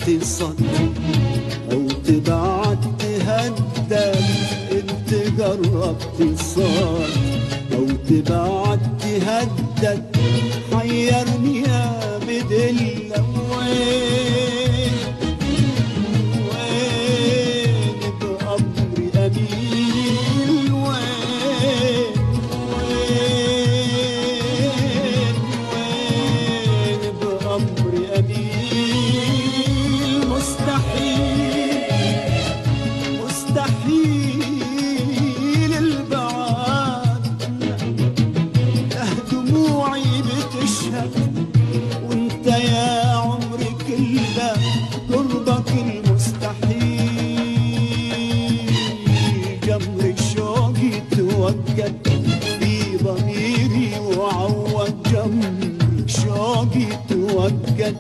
تصد أو تبعت تهدد، انت جربت صاد أو تبعت تهدد، حيرني يا بدلة وين وين بأمر أمين، وين وين وين بأمر أمين، مستحيل مستحيل البعاد، دموعي بتشهد وانت يا عمري كله قربك المستحيل، جمر شوقي توجد في ضميري وعوض، جمر شوقي توجد